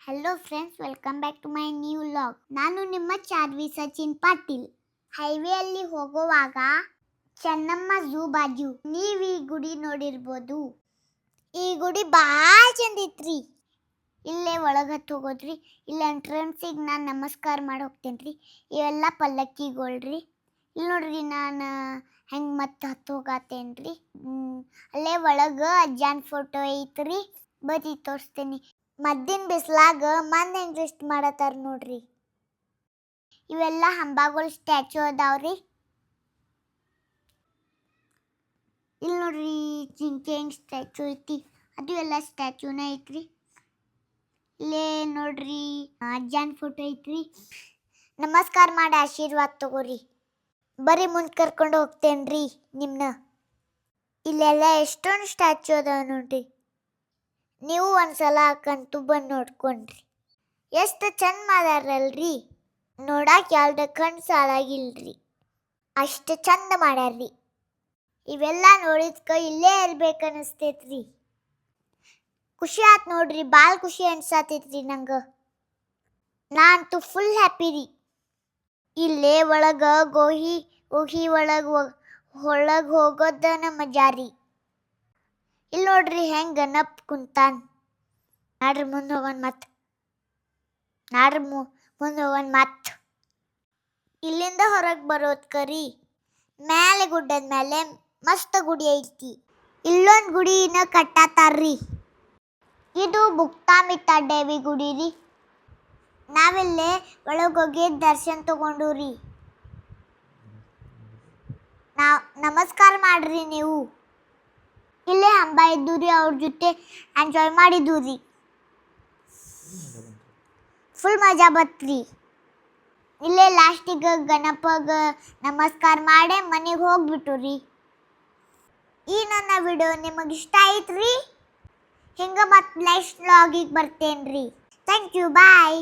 Hello friends, welcome back to my new vlog. ನಾನು ನಿಮ್ಮ ಚಾರ್ವಿ ಸಚಿನ್ ಪಾಟೀಲ್. ಹೈವೇಯಲ್ಲಿ ಹೋಗುವಾಗ ಚೆನ್ನಮ್ಮ ಝೂ ಬಾಜು ನೀವು ಈ ಗುಡಿ ನೋಡಿರ್ಬೋದು. ಈ ಗುಡಿ ಭಾಳ ಚಂದ ಐತ್ರಿ. ಇಲ್ಲೇ ಒಳಗೆ ಹತ್ತು ಹೋಗೋದ್ರಿ. ಇಲ್ಲಿ ಎಂಟ್ರೆನ್ಸಿಗೆ ನಾನು ನಮಸ್ಕಾರ ಮಾಡಿ ಹೋಗ್ತೇನೆ. ಇವೆಲ್ಲ ಪಲ್ಲಕ್ಕಿಗಳ್ರಿ. ಇಲ್ಲಿ ನೋಡ್ರಿ, ನಾನು ಹೆಂಗೆ ಮತ್ತೆ ಹತ್ತು ಹೋಗತ್ತೇನ್ರಿ. ಅಲ್ಲೇ ಒಳಗೆ ಅಜ್ಜಾನ್ ಫೋಟೋ ಐತ್ರಿ. ಬದಿ ತೋರಿಸ್ತೇನೆ. ಮದ್ದಿನ ಬಿಸ್ಲಾಗ ಮಂದಿ ಹೆಂಗೆ ರೆಸ್ಟ್ ಮಾಡತ್ತಾರ ನೋಡ್ರಿ. ಇವೆಲ್ಲ ಹಂಬಾಗಳು ಸ್ಟ್ಯಾಚು ಅದಾವ್ರಿ. ಇಲ್ಲಿ ನೋಡ್ರಿ, ಜಿಂಕೆ ಹೆಂಗೆ ಸ್ಟ್ಯಾಚು ಐತಿ, ಅದು ಎಲ್ಲ ಸ್ಟ್ಯಾಚುನ ಐತ್ರಿ. ಇಲ್ಲೇ ನೋಡ್ರಿ, ಅಜ್ಜಾನ್ ಫೋಟೋ ಐತ್ರಿ. ನಮಸ್ಕಾರ ಮಾಡಿ ಆಶೀರ್ವಾದ ತಗೋರಿ. ಬರೀ ಮುಂದೆ ಕರ್ಕೊಂಡು ಹೋಗ್ತೇನ್ರಿ ನಿಮ್ಮನ್ನ. ಇಲ್ಲೆಲ್ಲ ಎಷ್ಟೊಂದು ಸ್ಟ್ಯಾಚು ಅದಾವ ನೋಡ್ರಿ. ನೀವು ಒಂದ್ಸಲ ಕಂತು ಬಂದು ನೋಡ್ಕೊಂಡ್ರಿ. ಎಷ್ಟು ಚಂದ ಮಾಡ್ಯಾರಲ್ರಿ. ನೋಡಕ್ಕೆ ಯಾವ್ದು ಕಣ್ಣು ಸಾಲಾಗಿಲ್ರಿ, ಅಷ್ಟು ಚಂದ ಮಾಡ್ಯಾರ್ರಿ. ಇವೆಲ್ಲ ನೋಡಿದ್ಕ ಇಲ್ಲೇ ಇರ್ಬೇಕನ್ನಿಸ್ತೈತ್ರಿ. ಖುಷಿ ಆತ್ ನೋಡ್ರಿ, ಭಾಳ ಖುಷಿ ಅನ್ಸಾತೈತ್ರಿ ನಂಗೆ. ನಾ ಅಂತೂ ಫುಲ್ ಹ್ಯಾಪಿ ರೀ. ಇಲ್ಲೇ ಒಳಗೆ ಗೋಹಿ ಒಳಗೆ ಹೋಗೋದನ ಮಜಾ ರೀ. ಇಲ್ಲಿ ನೋಡ್ರಿ ಹೆಂಗೆ ನಪ್ ಕುಂತಾನ್. ನಾಡ್ರಿ ಮುಂದೆ ಹೋಗೋಣ ಮತ್. ಇಲ್ಲಿಂದ ಹೊರಗೆ ಬರೋದ್ ಕರಿ ಮೇಲೆ ಗುಡ್ಡದ ಮೇಲೆ ಮಸ್ತ್ ಗುಡಿ ಐತಿ. ಇಲ್ಲೊಂದು ಗುಡಿನ ಕಟ್ಟಾತಾರ್ರಿ. ಇದು ಬುಕ್ತಾಮಿತ್ತ ದೇವಿ ಗುಡಿ ರೀ. ನಾವಿಲ್ಲೇ ಒಳಗೋಗಿ ದರ್ಶನ ತಗೊಂಡು ರೀ. ನಮಸ್ಕಾರ ಮಾಡ್ರಿ ನೀವು. ಇಲ್ಲೇ ಹಂಬ ಇದ್ದು ರೀ, ಅವ್ರ ಜೊತೆ ಎಂಜಾಯ್ ಮಾಡಿದ್ದು ರೀ. ಫುಲ್ ಮಜಾ ಬತ್ರಿ. ಇಲ್ಲೇ ಲಾಸ್ಟಿಗೆ ಗಣಪಗ ನಮಸ್ಕಾರ ಮಾಡಿ ಮನೆಗೆ ಹೋಗ್ಬಿಟ್ಟು ರೀ. ಈ ನನ್ನ ವಿಡಿಯೋ ನಿಮಗೆ ಇಷ್ಟ ಆಯ್ತು ರೀ. ಹಿಂಗೆ ಮತ್ತೆ ನೆಕ್ಸ್ಟ್ ವ್ಲಾಗಿಗೆ ಬರ್ತೇನೆ ರೀ. Thank you, bye.